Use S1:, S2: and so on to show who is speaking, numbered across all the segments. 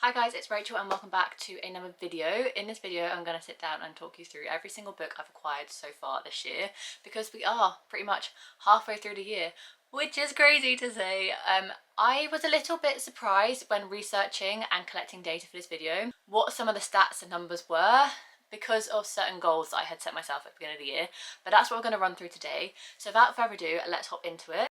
S1: Hi guys, it's Rachel and welcome back to another video. In this video I'm going to sit down and talk you through every single book I've acquired so far this year, because we are pretty much halfway through the year, which is crazy to say. I was a little bit surprised when researching and collecting data for this video what some of the stats and numbers were, because of certain goals that I had set myself at the beginning of the year, but that's what we're going to run through today. So without further ado, let's hop into it.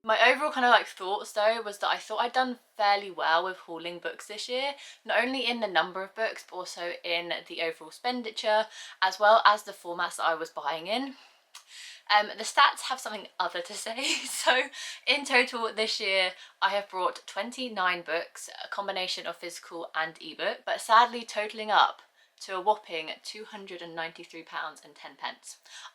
S1: My overall kind of thoughts though was that I thought I'd done fairly well with hauling books this year, not only in the number of books but also in the overall expenditure as well as the formats that I was buying in. The stats have something other to say. So in total this year I have brought 29 books, a combination of physical and ebook, but sadly totaling up to a whopping £293.10.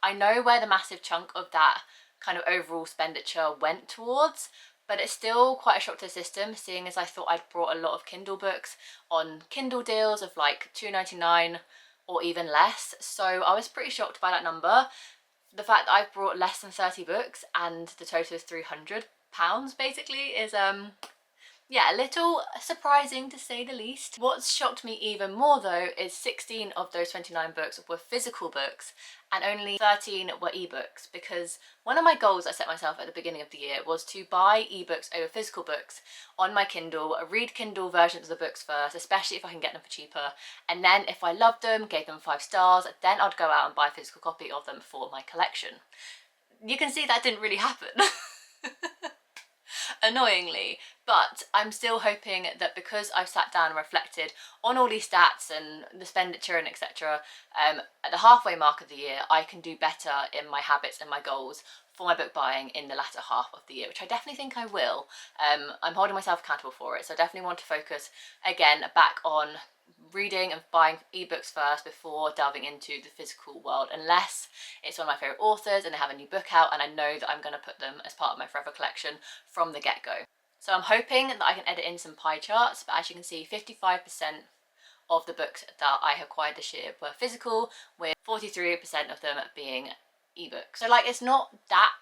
S1: I know where the massive chunk of that kind of overall expenditure went towards, but it's still quite a shock to the system, seeing as I thought I'd brought a lot of Kindle books on Kindle deals of like £2.99 or even less. So I was pretty shocked by that number. The fact that I've brought less than 30 books and the total is £300 basically is yeah, a little surprising to say the least. What's shocked me even more though is 16 of those 29 books were physical books and only 13 were ebooks, because one of my goals I set myself at the beginning of the year was to buy ebooks over physical books on my Kindle, read Kindle versions of the books first, especially if I can get them for cheaper, and then if I loved them, gave them 5 stars, then I'd go out and buy a physical copy of them for my collection. You can see that didn't really happen. Annoyingly, but I'm still hoping that because I've sat down and reflected on all these stats and the expenditure and etc, at the halfway mark of the year I can do better in my habits and my goals for my book buying in the latter half of the year, which I definitely think I will. I'm holding myself accountable for it, so I definitely want to focus again back on reading and buying ebooks first before delving into the physical world, unless it's one of my favourite authors and they have a new book out and I know that I'm going to put them as part of my forever collection from the get-go. So I'm hoping that I can edit in some pie charts, but as you can see 55% of the books that I have acquired this year were physical, with 43% of them being ebooks. So it's not that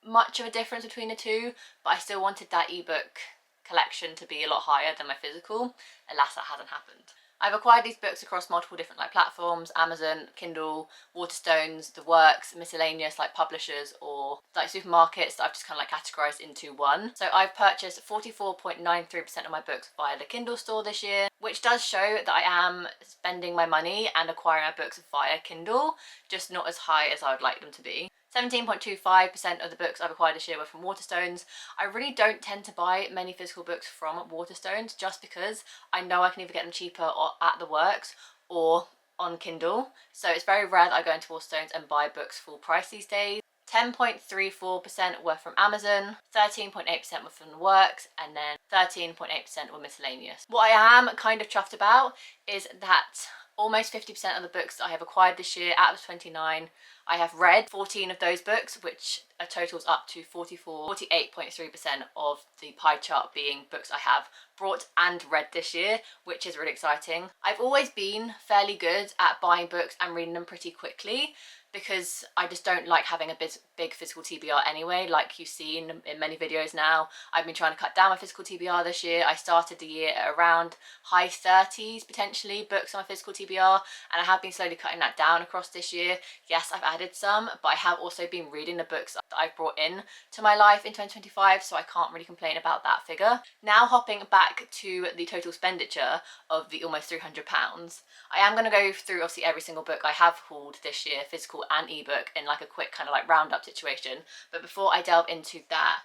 S1: much of a difference between the two, but I still wanted that ebook collection to be a lot higher than my physical. Alas, that hasn't happened. I've acquired these books across multiple different platforms: Amazon, Kindle, Waterstones, The Works, miscellaneous publishers or supermarkets that I've just kind of categorised into one. So I've purchased 44.93% of my books via the Kindle store this year, which does show that I am spending my money and acquiring my books via Kindle, just not as high as I would like them to be. 17.25% of the books I've acquired this year were from Waterstones. I really don't tend to buy many physical books from Waterstones just because I know I can either get them cheaper or at The Works or on Kindle. So it's very rare that I go into Waterstones and buy books full price these days. 10.34% were from Amazon, 13.8% were from The Works, and then 13.8% were miscellaneous. What I am kind of chuffed about is that almost 50% of the books that I have acquired this year, out of 29, I have read 14 of those books, which totals up to 48.3% of the pie chart being books I have brought and read this year, which is really exciting. I've always been fairly good at buying books and reading them pretty quickly, because I just don't like having a big physical TBR anyway. Like you've seen in many videos now, I've been trying to cut down my physical TBR this year. I started the year at around high 30s potentially books on my physical TBR, and I have been slowly cutting that down across this year. Yes, I've added some, but I have also been reading the books that I've brought in to my life in 2025, so I can't really complain about that figure. Now hopping back to the total expenditure of the almost £300, I am going to go through obviously every single book I have hauled this year, physical and ebook, in a quick kind of roundup situation. But before I delve into that,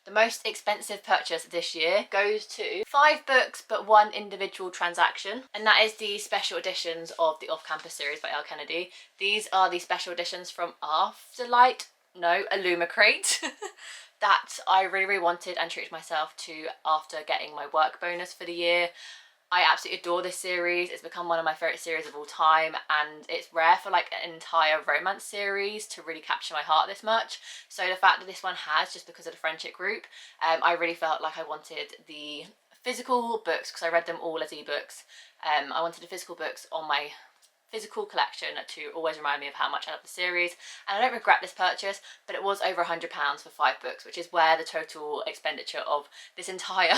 S1: the most expensive purchase this year goes to 5 books but 1 individual transaction, and that is the special editions of the Off-Campus series by Elle Kennedy. These are the special editions from Illumicrate that I really wanted and treated myself to after getting my work bonus for the year. I absolutely adore this series. It's become one of my favourite series of all time, and it's rare for an entire romance series to really capture my heart this much. So the fact that this one has, just because of the friendship group, I really felt like I wanted the physical books, because I read them all as ebooks. I wanted the physical books on my physical collection to always remind me of how much I love the series. And I don't regret this purchase, but it was over £100 for 5 books, which is where the total expenditure of this entire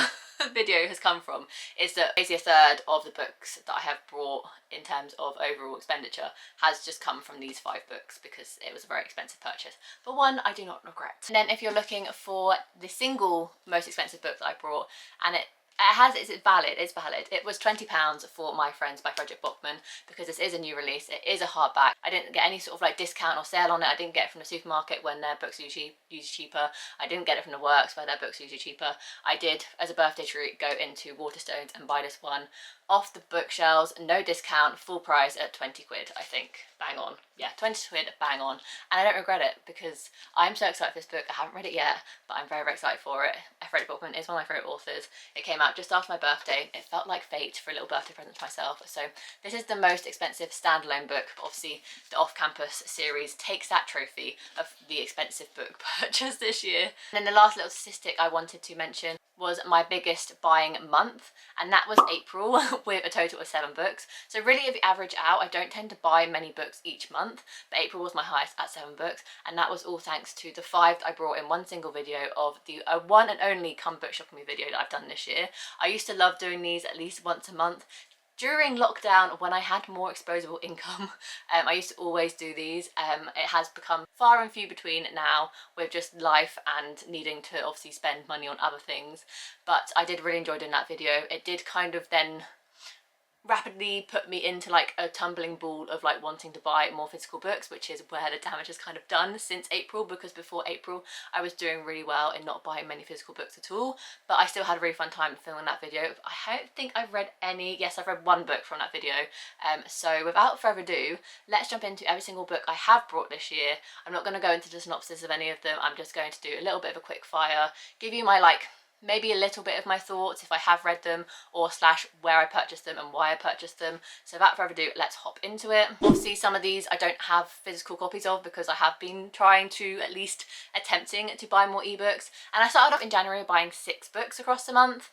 S1: video has come from. Is that basically a third of the books that I have brought in terms of overall expenditure has just come from these 5 books, because it was a very expensive purchase, but one I do not regret. And then if you're looking for the single most expensive book that I brought, and it's valid. It was £20 for My Friends by Frederick Bachman, because this is a new release. It is a hardback. I didn't get any sort of like discount or sale on it. I didn't get it from the supermarket when their books are usually cheaper. I didn't get it from the works where their books are usually cheaper. I did, as a birthday treat, go into Waterstones and buy this one off the bookshelves, no discount, full price at 20 quid, I think. Bang on. Yeah, 20 quid, bang on. And I don't regret it, because I'm so excited for this book. I haven't read it yet, but I'm very, very excited for it. Frederick Bachman is one of my favourite authors. It came out just after my birthday. It felt like fate for a little birthday present to myself. So this is the most expensive standalone book, but obviously the Off-Campus series takes that trophy of the expensive book purchase this year. And then the last little statistic I wanted to mention was my biggest buying month, and that was April with a total of 7 books. So really, if you average out, I don't tend to buy many books each month, but April was my highest at 7 books, and that was all thanks to the 5 that I brought in one single video of the one and only Come Book Shop With Me video that I've done this year. I used to love doing these at least once a month. During lockdown, when I had more disposable income, I used to always do these. It has become far and few between now, with just life and needing to obviously spend money on other things. But I did really enjoy doing that video. It did kind of then rapidly put me into like a tumbling ball of like wanting to buy more physical books, which is where the damage has kind of done since April, because before April I was doing really well in not buying many physical books at all, but I still had a really fun time filming that video. I don't think I've read any. Yes, I've read 1 book from that video. So without further ado, let's jump into every single book I have brought this year. I'm not going to go into the synopsis of any of them. I'm just going to do a little bit of a quick fire, give you my maybe a little bit of my thoughts if I have read them, or slash where I purchased them and why I purchased them. So without further ado, let's hop into it. Obviously some of these I don't have physical copies of, because I have been trying to, at least attempting to buy more ebooks. And I started off in January buying 6 books across the month,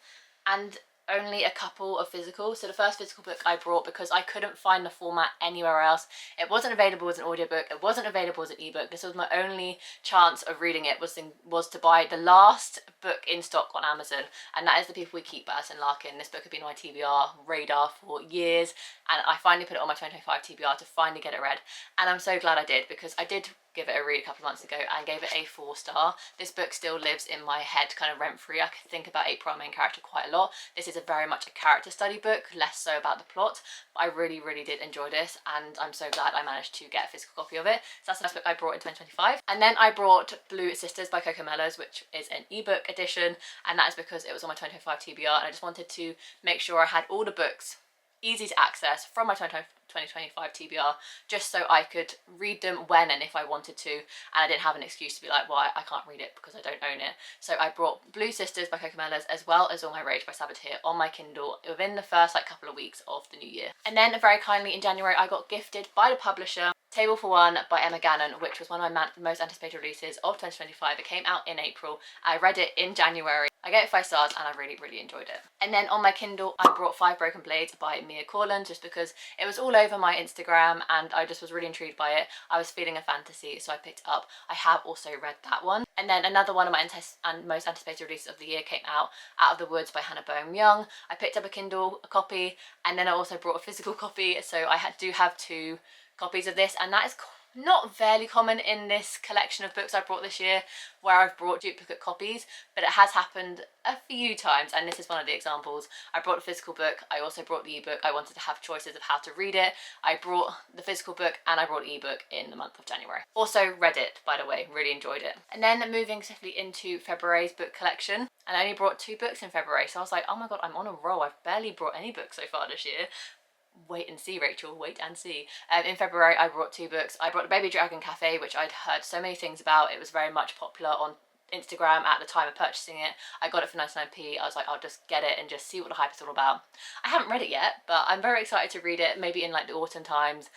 S1: and only a couple of physical. So the first physical book I brought, because I couldn't find the format anywhere else. It wasn't available as an audiobook, it wasn't available as an ebook. This was my only chance of reading it, was to buy the last book in stock on Amazon, and that is The People We Keep by Alison Larkin. This book had been on my TBR radar for years, and I finally put it on my 2025 TBR to finally get it read, and I'm so glad I did, because I did give it a read a couple of months ago and gave it a 4-star. This book still lives in my head kind of rent-free. I can think about April, our main character, quite a lot. This is very much a character study book, less so about the plot, but I really, really did enjoy this, and I'm so glad I managed to get a physical copy of it. So that's the first book I brought in 2025. And then I brought Blue Sisters by Coco Mellows, which is an ebook edition, and that is because it was on my 2025 TBR, and I just wanted to make sure I had all the books easy to access from my 2025 TBR, just so I could read them when and if I wanted to, and I didn't have an excuse to be like, well, I can't read it because I don't own it. So I brought Blue Sisters by Coco Mellows, as well as All My Rage by Saboteur, on my Kindle within the first couple of weeks of the new year. And then very kindly in January I got gifted by the publisher Table for One by Emma Gannon, which was one of my most anticipated releases of 2025. It came out in April. I read it in January. I gave it 5 stars and I really, really enjoyed it. And then on my Kindle, I brought 5 Broken Blades by Mia Corland, just because it was all over my Instagram and I just was really intrigued by it. I was feeling a fantasy, so I picked it up. I have also read that one. And then another one of my most anticipated releases of the year came out, Out of the Woods by Hannah Boehm Young. I picked up a Kindle copy, and then I also brought a physical copy, so I do have 2 copies of this, and that is not very common in this collection of books I brought this year, where I've brought duplicate copies, but it has happened a few times, and this is one of the examples. I brought a physical book, I also brought the ebook. I wanted to have choices of how to read it. I brought the physical book and I brought the ebook in the month of January. Also read it, by the way, really enjoyed it. And then moving swiftly into February's book collection, and I only brought 2 books in February, so I was like, oh my god, I'm on a roll. I've barely brought any books so far this year. Wait and see, Rachel, wait and see. In February I brought 2 books. I brought The Baby Dragon Cafe, which I'd heard so many things about. It was very much popular on Instagram at the time of purchasing it. I got it for 99p. I was like, I'll just get it and just see what the hype is all about. I haven't read it yet, but I'm very excited to read it, maybe in the autumn times.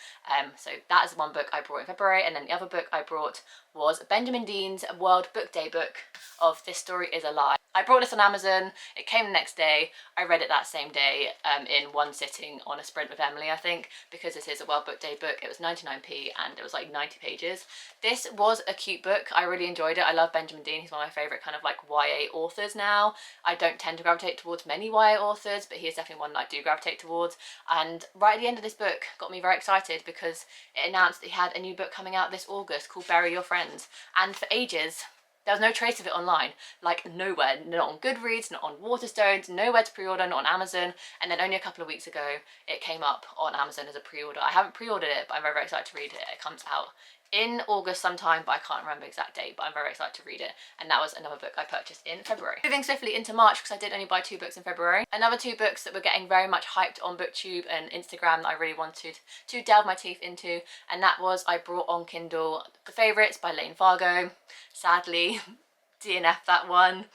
S1: So that is one book I brought in February, and then the other book I brought was Benjamin Dean's World Book Day book of This Story Is a Lie. I brought this on Amazon, it came the next day, I read it that same day in one sitting on a sprint with Emily, I think, because this is a World Book Day book. It was 99p and it was like 90 pages. This was a cute book, I really enjoyed it. I love Benjamin Dean, he's one of my favourite kind of like YA authors now. I don't tend to gravitate towards many YA authors, but he is definitely one that I do gravitate towards. And right at the end of this book got me very excited because it announced that he had a new book coming out this August called Bury Your Friends. And for ages, there was no trace of it online, like nowhere, not on Goodreads, not on Waterstones, nowhere to pre-order, not on Amazon, and then only a couple of weeks ago it came up on Amazon as a pre-order. I haven't pre-ordered it, but I'm very, very excited to read it. It comes out in August sometime, but I can't remember the exact date, but I'm very excited to read it, and that was another book I purchased in February. Moving swiftly into March, because I did only buy 2 books in February. Another 2 books that were getting very much hyped on BookTube and Instagram that I really wanted to delve my teeth into, and that was, I brought on Kindle The Favourites by Lane Fargo. Sadly, DNF that one.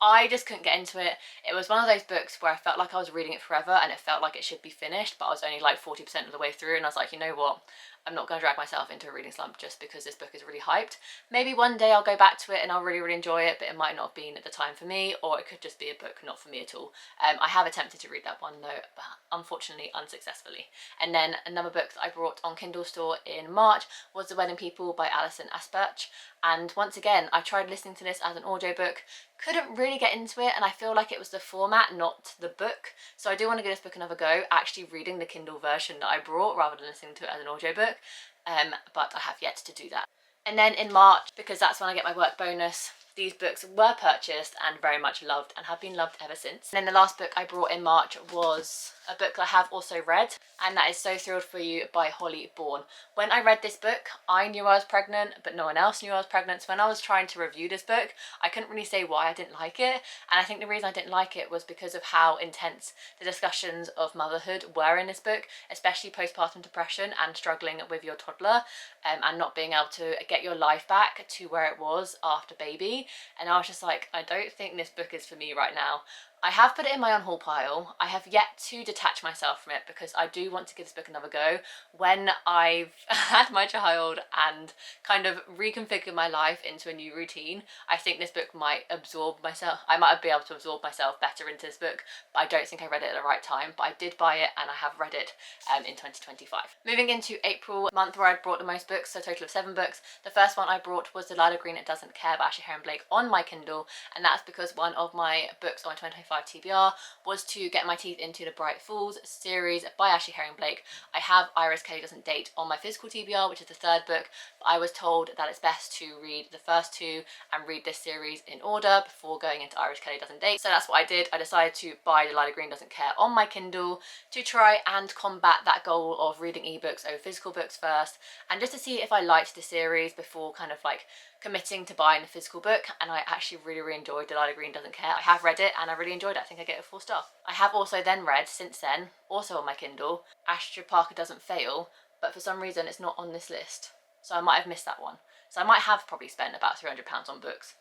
S1: I just couldn't get into it. It was one of those books where I felt like I was reading it forever and it felt like it should be finished, but I was only like 40% of the way through, and I was like, you know what, I'm not going to drag myself into a reading slump just because this book is really hyped. Maybe one day I'll go back to it and I'll really, really enjoy it, but it might not have been at the time for me, or it could just be a book not for me at all. I have attempted to read that one though, but unfortunately unsuccessfully. And then another book that I brought on Kindle Store in March was The Wedding People by Alison Aspach. And once again, I tried listening to this as an audiobook, couldn't really get into it, and I feel like it was the format, not the book. So I do want to give this book another go, actually reading the Kindle version that I brought rather than listening to it as an audiobook, but I have yet to do that. And then in March, because that's when I get my work bonus, these books were purchased and very much loved and have been loved ever since. And then the last book I brought in March was a book that I have also read, and that is So Thrilled For You by Holly Bourne. When I read this book, I knew I was pregnant, but no one else knew I was pregnant. So when I was trying to review this book, I couldn't really say why I didn't like it. And I think the reason I didn't like it was because of how intense the discussions of motherhood were in this book, especially postpartum depression and struggling with your toddler, and not being able to get your life back to where it was after baby. And I was just like, I don't think this book is for me right now. I have put it in my on-haul pile. I have yet to detach myself from it because I do want to give this book another go. When I've had my child and kind of reconfigured my life into a new routine, I think this book might absorb myself. I might be able to absorb myself better into this book, but I don't think I read it at the right time. But I did buy it and I have read it in 2025. Moving into April, month where I brought the most books, so a total of 7 books. The first one I brought was Delilah Green It Doesn't Care by Ashley Herring Blake on my Kindle, and that's because one of my books on 2025 TBR was to get my teeth into the Bright Falls series by Ashley Herring Blake. I have Iris Kelly Doesn't Date on my physical TBR, which is the 3rd book, but I was told that it's best to read the first 2 and read this series in order before going into Iris Kelly Doesn't Date. So that's what I did. I decided to buy Delilah Green Doesn't Care on my Kindle to try and combat that goal of reading ebooks over physical books first, and just to see if I liked the series before kind of like committing to buying the physical book. And I actually really enjoyed Delilah Green Doesn't Care. I have read it and I really enjoyed it. I think I get a 4 star. I have also then read, since then, also on my Kindle, Astra Parker Doesn't Fail, but for some reason it's not on this list. So I might have missed that one. So I might have probably spent about £300 on books,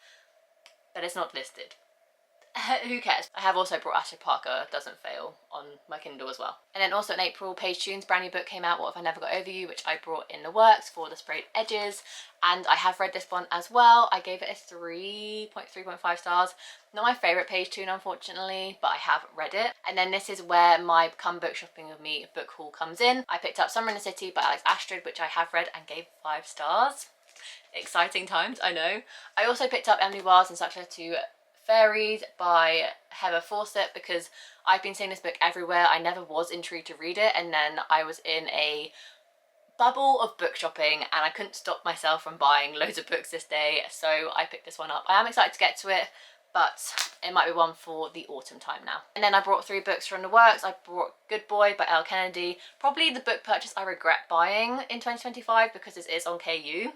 S1: but it's not listed. Who cares? I have also brought Ashley Parker Doesn't Fail on my Kindle as well. And then also in April, Paige Tune's brand new book came out, What If I Never Got Over You, which I brought in the works for the sprayed edges, and I have read this one as well. I gave it a 3.5 stars. Not my favourite Paige Tune, unfortunately, but I have read it. And then this is where my Come Book Shopping With Me book haul comes in. I picked up Summer in the City by Alex Astrid, which I have read and gave 5 stars. Exciting times, I know. I also picked up Emily Wiles and Such to Fairies by Heather Fawcett because I've been seeing this book everywhere. I never was intrigued to read it, and then I was in a bubble of book shopping and I couldn't stop myself from buying loads of books this day, so I picked this one up. I am excited to get to it, but it might be one for the autumn time now. And then I brought 3 books from the works. I brought Good Boy by Elle Kennedy, probably the book purchase I regret buying in 2025 because this is on KU,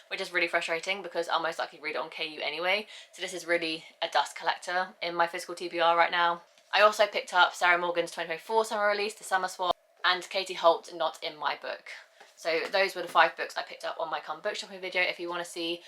S1: which is really frustrating because I'll most likely read it on KU anyway. So this is really a dust collector in my physical TBR right now. I also picked up Sarah Morgan's 2024 summer release, The Summer Swap, and Katie Holt, Not In My Book. So those were the 5 books I picked up on my Come Book Shopping video. If you want to see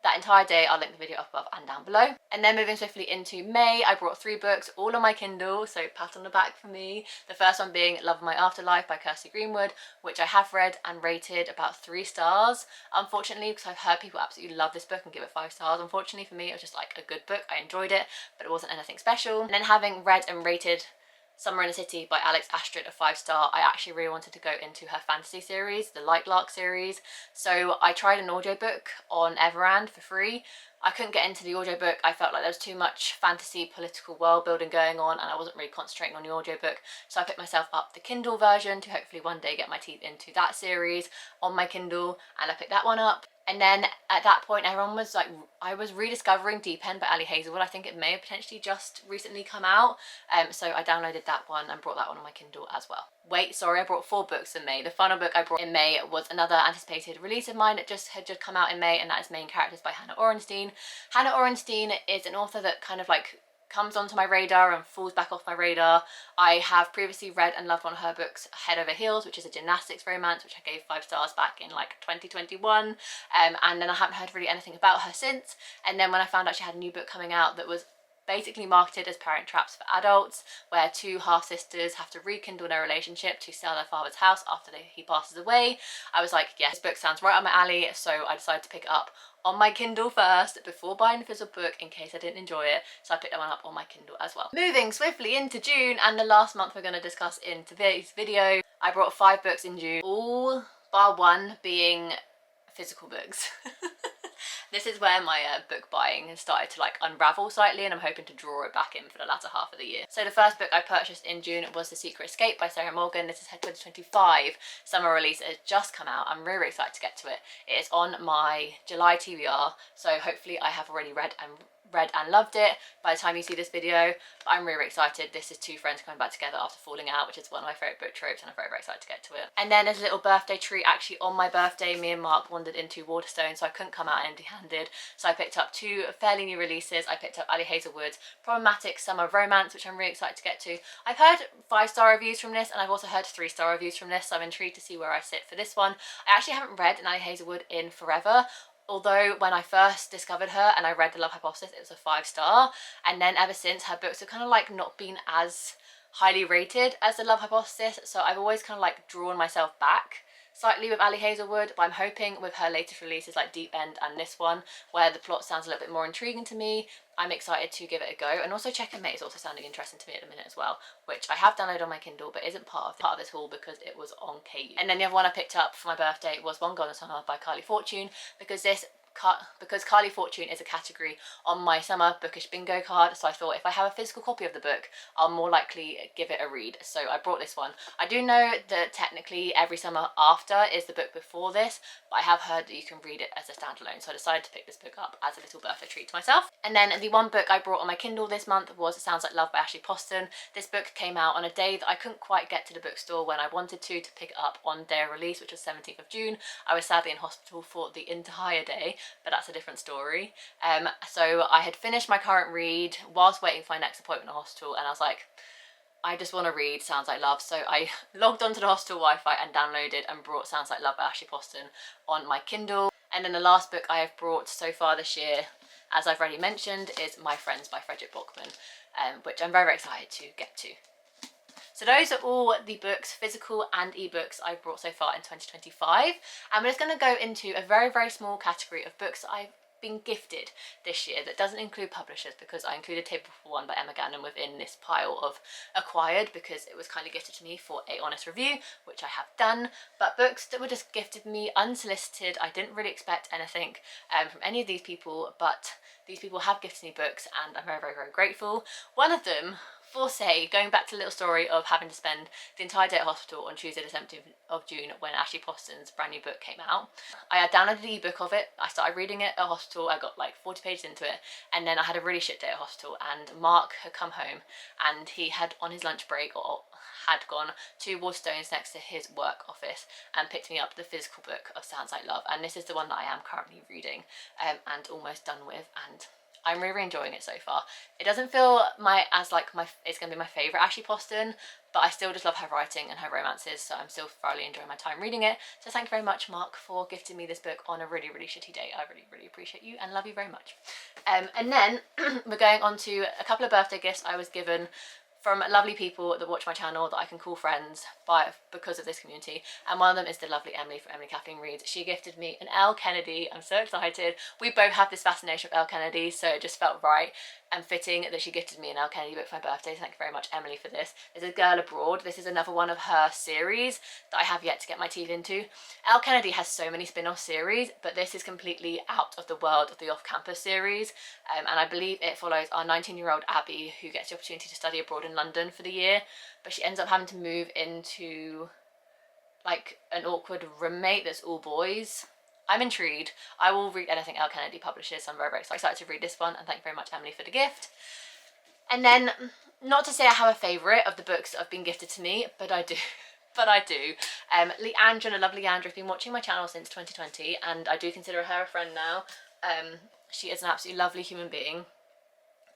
S1: that entire day. I'll link the video up above and down below. And then moving swiftly into May, I brought 3 books, all on my Kindle, so pat on the back for me. The first one being Love of My Afterlife by Kirsty Greenwood, which I have read and rated about 3 stars. Unfortunately, because I've heard people absolutely love this book and give it 5 stars. Unfortunately for me, it was just like a good book. I enjoyed it, but it wasn't anything special. And then having read and rated Summer in the City by Alex Astrid, a 5 star, I actually really wanted to go into her fantasy series, the Light Lark series. So I tried an audiobook on Everand for free. I couldn't get into the audiobook. I felt like there was too much fantasy political world building going on and I wasn't really concentrating on the audiobook. So I picked myself up the Kindle version to hopefully one day get my teeth into that series on my Kindle, and I picked that one up. And then at that point, everyone was like, I was rediscovering Deep End by Ali Hazelwood. I think it may have potentially just recently come out. So I downloaded that one and brought that one on my Kindle as well. Wait, sorry, I brought 4 books in May. The final book I brought in May was another anticipated release of mine that had just come out in May, and that is Main Characters by Hannah Orenstein. Hannah Orenstein is an author that kind of like comes onto my radar and falls back off my radar. I have previously read and loved one of her books, Head Over Heels, which is a gymnastics romance, which I gave 5 stars back in like 2021. And then I haven't heard really anything about her since. And then when I found out she had a new book coming out that was basically marketed as Parent Traps for adults, where 2 half-sisters have to rekindle their relationship to sell their father's house after he passes away, I was like, yes, this book sounds right up my alley. So I decided to pick it up on my Kindle first before buying the physical book in case I didn't enjoy it. So I picked that one up on my Kindle as well. Moving swiftly into June, and the last month we're going to discuss in today's video, I brought 5 books in June, all bar 1 being physical books. This is where my book buying has started to like unravel slightly, and I'm hoping to draw it back in for the latter half of the year. So the first book I purchased in June was The Secret Escape by Sarah Morgan. This is her 2025 summer release. It has just come out. I'm really excited to get to it. It is on my July TBR, so hopefully I have already read and loved it by the time you see this video. But I'm really excited. This is 2 friends coming back together after falling out, which is one of my favourite book tropes, and I'm very, very excited to get to it. And then as a little birthday treat, actually on my birthday, me and Mark wandered into Waterstones, so I couldn't come out empty-handed. So I picked up 2 fairly new releases. I picked up Ali Hazelwood's Problematic Summer Romance, which I'm really excited to get to. I've heard 5-star reviews from this, and I've also heard 3-star reviews from this, so I'm intrigued to see where I sit for this one. I actually haven't read an Ali Hazelwood in forever. Although when I first discovered her and I read The Love Hypothesis, it was a 5-star, and then ever since her books have kind of like not been as highly rated as The Love Hypothesis, so I've always kind of like drawn myself back slightly with Ali Hazelwood. But I'm hoping with her latest releases like Deep End and this one, where the plot sounds a little bit more intriguing to me, I'm excited to give it a go. And also Check and Mate is also sounding interesting to me at the minute as well, which I have downloaded on my Kindle but isn't part of this haul because it was on KU. And then the other one I picked up for my birthday was One Golden Summer by Carly Fortune, because Carly Fortune is a category on my summer bookish bingo card, so I thought if I have a physical copy of the book, I'll more likely give it a read. So I brought this one. I do know that technically Every Summer After is the book before this, but I have heard that you can read it as a standalone, so I decided to pick this book up as a little birthday treat to myself. And then the one book I brought on my Kindle this month was Sounds Like Love by Ashley Poston. This book came out on a day that I couldn't quite get to the bookstore when I wanted to pick it up on their release, which was 17th of June. I was sadly in hospital for the entire day, but that's a different story. So I had finished my current read whilst waiting for my next appointment at hospital, and I was like, I just want to read Sounds Like Love. So I logged onto the hospital Wi-Fi and downloaded and brought Sounds Like Love by Ashley Poston on my Kindle. And then the last book I have brought so far this year, as I've already mentioned, is My Friends by Frederick Bachman, which I'm very, very excited to get to. So those are all the books, physical and ebooks, I've brought so far in 2025. And we're just going to go into a very, very small category of books that I've been gifted this year that doesn't include publishers, because I included Table for One by Emma Gannon within this pile of acquired because it was kindly gifted to me for a honest review, which I have done. But books that were just gifted me unsolicited. I didn't really expect anything from any of these people, but these people have gifted me books and I'm very, very, very grateful. One of them, for say, going back to the little story of having to spend the entire day at hospital on Tuesday the 17th of June when Ashley Poston's brand new book came out. I had downloaded the ebook of it, I started reading it at hospital, I got like 40 pages into it, and then I had a really shit day at hospital, and Mark had come home and he had on his lunch break, or had gone to Waterstones next to his work office and picked me up the physical book of Sounds Like Love, and this is the one that I am currently reading and almost done with, and I'm really enjoying it so far. It doesn't feel it's going to be my favourite Ashley Poston, but I still just love her writing and her romances, so I'm still thoroughly enjoying my time reading it. So thank you very much, Mark, for gifting me this book on a really, really shitty day. I really, really appreciate you and love you very much. And then we're going on to a couple of birthday gifts I was given from lovely people that watch my channel that I can call friends because of this community, and one of them is the lovely Emily from Emily Kathleen Reads. She gifted me an Elle Kennedy. I'm so excited. We both have this fascination with Elle Kennedy, so it just felt right and fitting that she gifted me an Elle Kennedy book for my birthday. So thank you very much, Emily, for this. This is Girl Abroad. This is another one of her series that I have yet to get my teeth into. Elle Kennedy has so many spin-off series, but this is completely out of the world of the off-campus series, and I believe it follows our 19-year-old Abby, who gets the opportunity to study abroad in London for the year, but she ends up having to move into like an awkward roommate that's all boys. I'm intrigued. I will read anything Elle Kennedy publishes, so I'm very, very excited to read this one, and thank you very much, Emily, for the gift. And then, not to say I have a favourite of the books that have been gifted to me, but I do. But I do. Leandra, a lovely Leandra, has been watching my channel since 2020, and I do consider her a friend now. She is an absolutely lovely human being,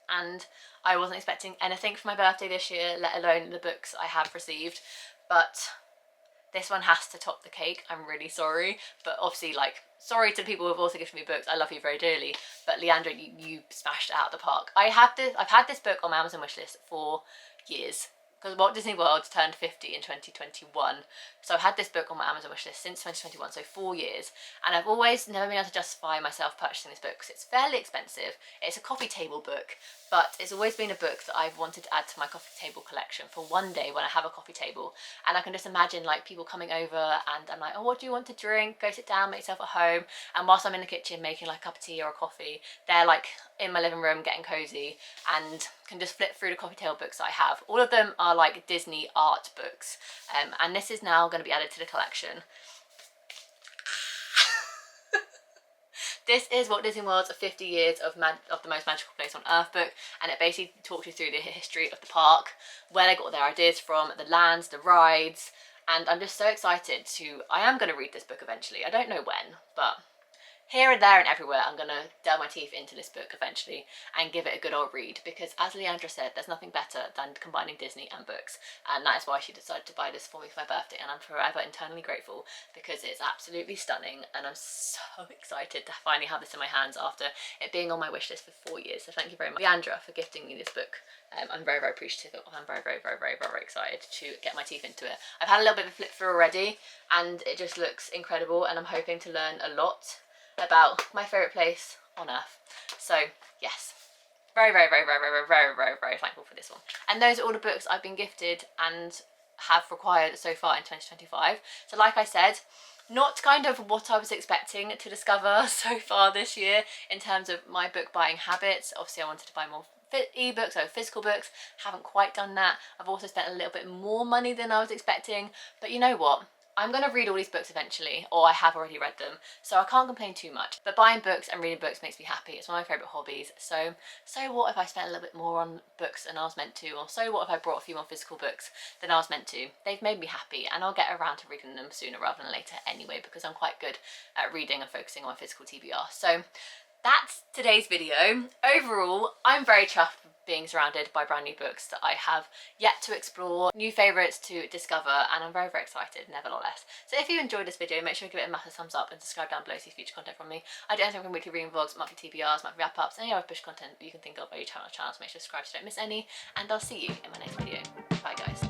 S1: and I wasn't expecting anything for my birthday this year, let alone the books I have received, but this one has to top the cake. I'm really sorry, but obviously, like, sorry to the people who have also gifted me books. I love you very dearly, but Leandra, you smashed it out of the park. I've had this book on my Amazon wishlist for years, because Walt Disney World turned 50 in 2021, so I've had this book on my Amazon wishlist since 2021, so 4 years, and I've always never been able to justify myself purchasing this book because it's fairly expensive. It's a coffee table book, but it's always been a book that I've wanted to add to my coffee table collection for one day when I have a coffee table, and I can just imagine like people coming over and I'm like, oh, what do you want to drink? Go sit down, make yourself at home, and whilst I'm in the kitchen making like a cup of tea or a coffee, they're like in my living room getting cozy and can just flip through the coffee table books that I have. All of them are like Disney art books, and this is now going to be added to the collection. This is Walt Disney World's 50 Years of the Most Magical Place on Earth book, and it basically talks you through the history of the park, where they got their ideas from, the lands, the rides, and I'm just so excited I am going to read this book eventually. I don't know when, but here and there and everywhere, I'm going to delve my teeth into this book eventually and give it a good old read, because as Leandra said, there's nothing better than combining Disney and books, and that is why she decided to buy this for me for my birthday, and I'm forever internally grateful because it's absolutely stunning, and I'm so excited to finally have this in my hands after it being on my wish list for 4 years. So thank you very much, Leandra, for gifting me this book. I'm very, very appreciative. I'm very, very, very, very, very excited to get my teeth into it. I've had a little bit of a flip through already, and it just looks incredible, and I'm hoping to learn a lot about my favourite place on earth. So yes, very, very, very, very, very, very, very, very thankful for this one. And those are all the books I've been gifted and have required so far in 2025. So like I said, not kind of what I was expecting to discover so far this year in terms of my book buying habits. Obviously I wanted to buy more ebooks or physical books, haven't quite done that. I've also spent a little bit more money than I was expecting, but you know what? I'm going to read all these books eventually, or I have already read them, so I can't complain too much. But buying books and reading books makes me happy. It's one of my favourite hobbies. So what if I spent a little bit more on books than I was meant to, or so what if I brought a few more physical books than I was meant to? They've made me happy, and I'll get around to reading them sooner rather than later anyway, because I'm quite good at reading and focusing on my physical TBR. So that's today's video. Overall, I'm very chuffed being surrounded by brand new books that I have yet to explore, new favourites to discover, and I'm very, very excited nevertheless. So if you enjoyed this video, make sure you give it a massive thumbs up and subscribe down below to see future content from me. I do anything from weekly reading vlogs, monthly TBRs, monthly wrap-ups, any other push content you can think of by your channel, so make sure to subscribe so you don't miss any, and I'll see you in my next video. Bye guys.